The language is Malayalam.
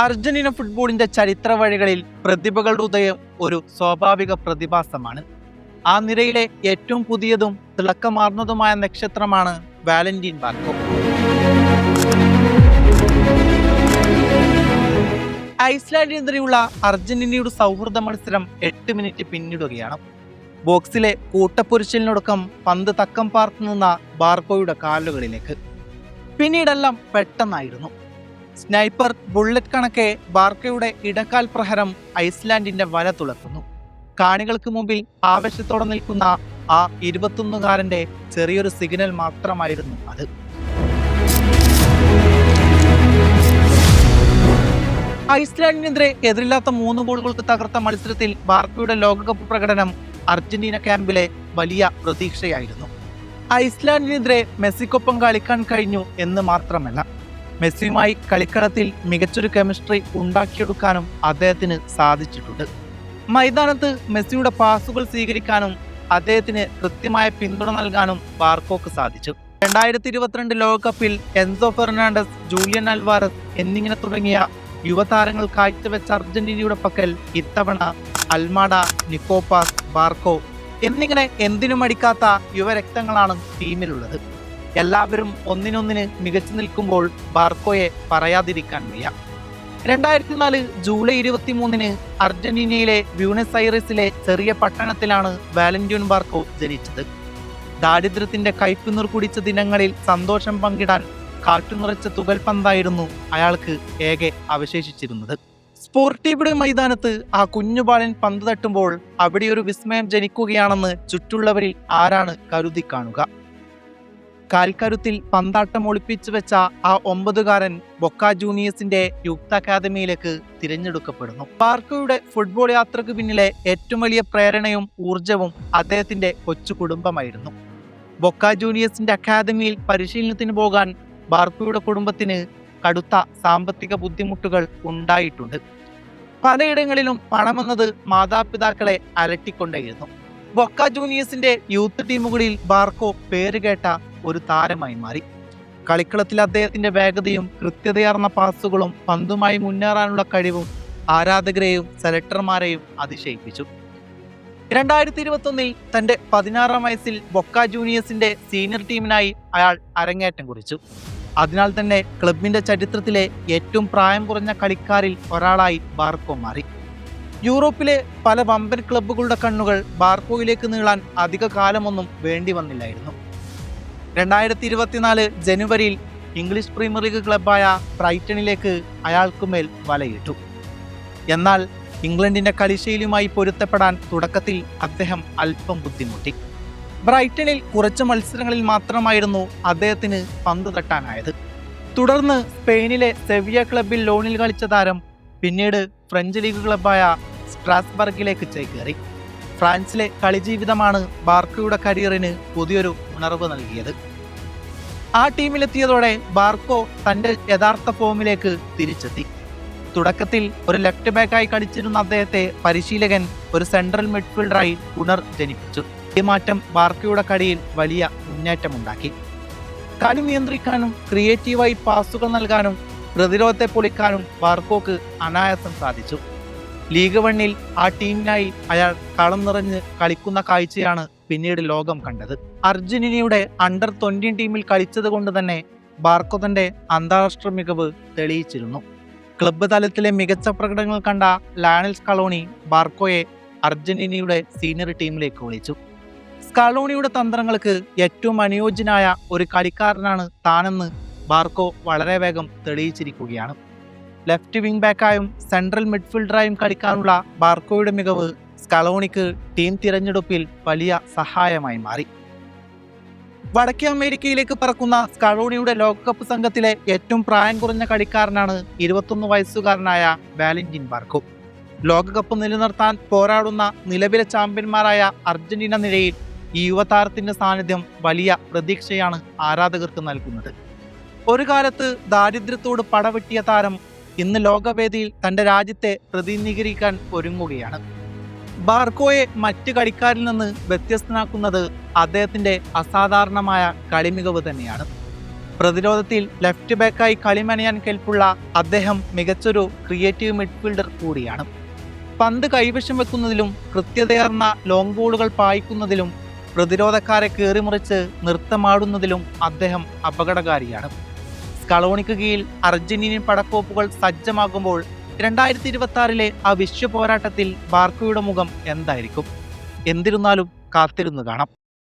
അർജന്റീന ഫുട്ബോളിന്റെ ചരിത്ര വഴികളിൽ പ്രതിഭകളുടെ ഉദയം ഒരു സ്വാഭാവിക പ്രതിഭാസമാണ്. ആ നിരയിലെ ഏറ്റവും പുതിയതും തിളക്കമാർന്നതുമായ നക്ഷത്രമാണ് വാലന്റീൻ ബാർക്കോ. ഐസ്ലാൻഡിനെതിരെയുള്ള അർജന്റീനയുടെ സൗഹൃദ മത്സരം 8 മിനിറ്റ് പിന്നിടുകയാണ്. ബോക്സിലെ കൂട്ടപ്പൊരിച്ചിലിനൊടുക്കം പന്ത് തക്കം പാർത്തു നിന്ന ബാർക്കോയുടെ കാലുകളിലേക്ക്. പിന്നീടെല്ലാം പെട്ടെന്നായിരുന്നു. സ്നൈപ്പർ ബുള്ളറ്റ് കണക്കെ ബാർക്കയുടെ ഇടക്കാൽ പ്രഹരം ഐസ്ലാൻഡിന്റെ വല തുളക്കുന്നു. കാണികൾക്ക് മുമ്പിൽ ആവേശത്തോടെ നിൽക്കുന്ന ആ 21-കാരന്റെ ചെറിയൊരു സിഗ്നൽ മാത്രമായിരുന്നു അത്. ഐസ്ലാൻഡിനെതിരെ എതിരില്ലാത്ത 3 ഗോളുകൾക്ക് തകർത്ത മത്സരത്തിൽ ബാർക്കയുടെ ലോകകപ്പ് പ്രകടനം അർജന്റീന ക്യാമ്പിലെ വലിയ പ്രതീക്ഷയായിരുന്നു. ഐസ്ലാൻഡിനെതിരെ മെസ്സിക്കൊപ്പം കളിക്കാൻ കഴിഞ്ഞു എന്ന് മാത്രമല്ല, മെസ്സിയുമായി കളിക്കളത്തിൽ മികച്ചൊരു കെമിസ്ട്രി ഉണ്ടാക്കിയെടുക്കാനും അദ്ദേഹത്തിന് സാധിച്ചിട്ടുണ്ട്. മൈതാനത്ത് മെസ്സിയുടെ പാസുകൾ സ്വീകരിക്കാനും അദ്ദേഹത്തിന് കൃത്യമായ പിന്തുണ നൽകാനും ബാർക്കോക്ക് സാധിച്ചു. 2022 ലോകകപ്പിൽ എൻസോ ഫെർണാണ്ടസ്, ജൂലിയൻ അൽവാരസ് എന്നിങ്ങനെ തുടങ്ങിയ യുവതാരങ്ങൾ കാഴ്ചവെച്ച അർജന്റീനയുടെ പക്കൽ ഇത്തവണ അൽമാഡ, നിക്കോപാസ്, ബാർക്കോ എന്നിങ്ങനെ എന്തിനും അടിക്കാത്ത യുവരക്തങ്ങളാണ് ടീമിലുള്ളത്. എല്ലാവരും ഒന്നിനൊന്നിന് മികച്ചു നിൽക്കുമ്പോൾ ബാർക്കോയെ പറയാതിരിക്കാൻ വയ്യ. 2004 ജൂലൈ 23 അർജന്റീനയിലെ ബ്യൂണസ് ഐറിസിലെ ചെറിയ പട്ടണത്തിലാണ് വാലന്റീൻ ബാർക്കോ ജനിച്ചത്. ദാരിദ്ര്യത്തിന്റെ കയ്പുനീർ കുടിച്ച ദിനങ്ങളിൽ സന്തോഷം പങ്കിടാൻ കാറ്റുനിറച്ച തുകൽപന്തായിരുന്നു അയാൾക്ക് ഏകെ അവശേഷിച്ചിരുന്നത്. സ്പോർട്ടീവിടെ മൈതാനത്ത് ആ കുഞ്ഞുബാലൻ പന്ത് തട്ടുമ്പോൾ അവിടെ ഒരു വിസ്മയം ജനിക്കുകയാണെന്ന് ചുറ്റുള്ളവരിൽ ആരാണ് കരുതി കാണുക? കാൽക്കരുത്തിൽ പന്താട്ടം ഒളിപ്പിച്ചു വെച്ച ആ 9-കാരൻ ബൊക്ക ജൂനിയേഴ്സിന്റെ യൂത്ത് അക്കാദമിയിലേക്ക് തിരഞ്ഞെടുക്കപ്പെടുന്നു. ബാർക്കോയുടെ ഫുട്ബോൾ യാത്രയ്ക്ക് പിന്നിലെ ഏറ്റവും വലിയ പ്രേരണയും ഊർജവും അദ്ദേഹത്തിന്റെ കൊച്ചു കുടുംബമായിരുന്നു. ബൊക്ക ജൂനിയേഴ്സിന്റെ അക്കാദമിയിൽ പരിശീലനത്തിന് പോകാൻ ബാർക്കോയുടെ കുടുംബത്തിന് കടുത്ത സാമ്പത്തിക ബുദ്ധിമുട്ടുകൾ ഉണ്ടായിട്ടുണ്ട്. പലയിടങ്ങളിലും പണമെന്നത് മാതാപിതാക്കളെ അലട്ടിക്കൊണ്ടേയിരുന്നു. ബൊക്ക ജൂനിയേഴ്സിന്റെ യൂത്ത് ടീമുകളിൽ ബാർക്കോ പേരുകേട്ട ഒരു താരമായി മാറി. കളിക്കളത്തിൽ അദ്ദേഹത്തിന്റെ വേഗതയും കൃത്യതയാർന്ന പാസുകളും പന്തുമായി മുന്നേറാനുള്ള കഴിവും ആരാധകരെയും സെലക്ടർമാരെയും അതിശയിപ്പിച്ചു. 2021 തന്റെ 16-ാം വയസ്സിൽ ബൊക്ക ജൂനിയേഴ്സിന്റെ സീനിയർ ടീമിനായി അയാൾ അരങ്ങേറ്റം കുറിച്ചു. അതിനാൽ തന്നെ ക്ലബിന്റെ ചരിത്രത്തിലെ ഏറ്റവും പ്രായം കുറഞ്ഞ കളിക്കാരിൽ ഒരാളായി ബാർക്കോ മാറി. യൂറോപ്പിലെ പല വമ്പൻ ക്ലബ്ബുകളുടെ കണ്ണുകൾ ബാർക്കോയിലേക്ക് നീളാൻ അധിക കാലമൊന്നും വേണ്ടി വന്നില്ലായിരുന്നു. 2024 ജനുവരിയിൽ ഇംഗ്ലീഷ് പ്രീമിയർ ലീഗ് ക്ലബ്ബായ ബ്രൈറ്റണിലേക്ക് അയാൾക്കുമേൽ വലയിട്ടു. എന്നാൽ ഇംഗ്ലണ്ടിന്റെ കളിശൈലിയുമായി പൊരുത്തപ്പെടാൻ തുടക്കത്തിൽ അദ്ദേഹം അല്പം ബുദ്ധിമുട്ടി. ബ്രൈറ്റണിൽ കുറച്ച് മത്സരങ്ങളിൽ മാത്രമായിരുന്നു അദ്ദേഹത്തിന് പന്ത് തട്ടാനായത്. തുടർന്ന് സ്പെയിനിലെ സെവിയ ക്ലബിൽ ലോണിൽ കളിച്ച താരം പിന്നീട് ഫ്രഞ്ച് ലീഗ് ക്ലബ്ബായ സ്ട്രാസ്ബർഗിലേക്ക് ചേക്കേറി. ഫ്രാൻസിലെ കളിജീവിതമാണ് ബാർക്കോയുടെ കരിയറിന് പുതിയൊരു ഉണർവ് നൽകിയത്. ആ ടീമിലെത്തിയതോടെ ബാർക്കോ തന്റെ യഥാർത്ഥ ഫോമിലേക്ക് തിരിച്ചെത്തി. തുടക്കത്തിൽ ഒരു ലെഫ്റ്റ് ബാക്കായി കളിച്ചിരുന്ന അദ്ദേഹത്തെ പരിശീലകൻ ഒരു സെൻട്രൽ മിഡ്ഫീൽഡറായി പുനർജനിപ്പിച്ചു. ഈ മാറ്റം ബാർക്കോയുടെ കളിയിൽ വലിയ മുന്നേറ്റമുണ്ടാക്കി. കളി നിയന്ത്രിക്കാനും ക്രിയേറ്റീവായി പാസുകൾ നൽകാനും പ്രതിരോധത്തെ പൊളിക്കാനും ബാർക്കോക്ക് അനായാസം സാധിച്ചു. ലീഗ് 1-ൽ ആ ടീമിനായി അയാൾ കളം നിറഞ്ഞ് കളിക്കുന്ന കാഴ്ചയാണ് പിന്നീട് ലോകം കണ്ടത്. അർജന്റീനയുടെ അണ്ടർ 20 ടീമിൽ കളിച്ചത് കൊണ്ട് തന്നെ ബാർക്കോ തന്റെ അന്താരാഷ്ട്ര മികവ് തെളിയിച്ചിരുന്നു. ക്ലബ്ബ് തലത്തിലെ മികച്ച പ്രകടനങ്ങൾ കണ്ട ലയണൽ സ്കലോണി ബാർക്കോയെ അർജന്റീനയുടെ സീനിയർ ടീമിലേക്ക് വിളിച്ചു. സ്കലോണിയുടെ തന്ത്രങ്ങൾക്ക് ഏറ്റവും അനുയോജ്യനായ ഒരു കളിക്കാരനാണ് താനെന്ന് ബാർക്കോ വളരെ വേഗം തെളിയിച്ചിരിക്കുകയാണ്. ലെഫ്റ്റ് വിംഗ് ബാക്കായും സെൻട്രൽ മിഡ്ഫീൽഡറായും കളിക്കാനുള്ള ബാർക്കോയുടെ മികവ് സ്കലോണിക്ക് ടീം തിരഞ്ഞെടുപ്പിൽ വലിയ സഹായമായി മാറി. വടക്കേ അമേരിക്കയിലേക്ക് പറക്കുന്ന സ്കലോണിയുടെ ലോകകപ്പ് സംഘത്തിലെ ഏറ്റവും പ്രായം കുറഞ്ഞ കളിക്കാരനാണ് 21 വയസ്സുകാരനായ വാലന്റീൻ ബാർക്കോ. ലോകകപ്പ് നിലനിർത്താൻ പോരാടുന്ന നിലവിലെ ചാമ്പ്യന്മാരായ അർജന്റീന നിരയിൽ ഈ യുവതാരത്തിന്റെ സാന്നിധ്യം വലിയ പ്രതീക്ഷയാണ് ആരാധകർക്ക് നൽകുന്നത്. ഒരു കാലത്ത് ദാരിദ്ര്യത്തോട് പടവെട്ടിയ താരം ഇന്ന് ലോകവേദിയിൽ തന്റെ രാജ്യത്തെ പ്രതിനിധീകരിക്കാൻ ഒരുങ്ങുകയാണ്. ബാർക്കോയെ മറ്റ് കളിക്കാരിൽ നിന്ന് വ്യത്യസ്തനാക്കുന്നത് അദ്ദേഹത്തിന്റെ അസാധാരണമായ കളിമികവ് തന്നെയാണ്. പ്രതിരോധത്തിൽ ലെഫ്റ്റ് ബാക്കായി കളിമനയാൻ കെൽപ്പുള്ള അദ്ദേഹം മികച്ചൊരു ക്രിയേറ്റീവ് മിഡ്ഫീൽഡർ കൂടിയാണ്. പന്ത് കൈവശം വെക്കുന്നതിലും കൃത്യതയാർന്ന ലോങ് ബോളുകൾ പായിക്കുന്നതിലും പ്രതിരോധക്കാരെ കീറിമുറിച്ച് നൃത്തമാടുന്നതിലും അദ്ദേഹം അപകടകാരിയാണ്. സ്കളോണിക്ക് കീഴിൽ അർജന്റീനിയൻ പടക്കോപ്പുകൾ സജ്ജമാകുമ്പോൾ 2026 ആ വിശ്വ പോരാട്ടത്തിൽ ബാർക്കയുടെ മുഖം എന്തായിരിക്കും? എന്നിരുന്നാലും കാത്തിരുന്നു കാണാം.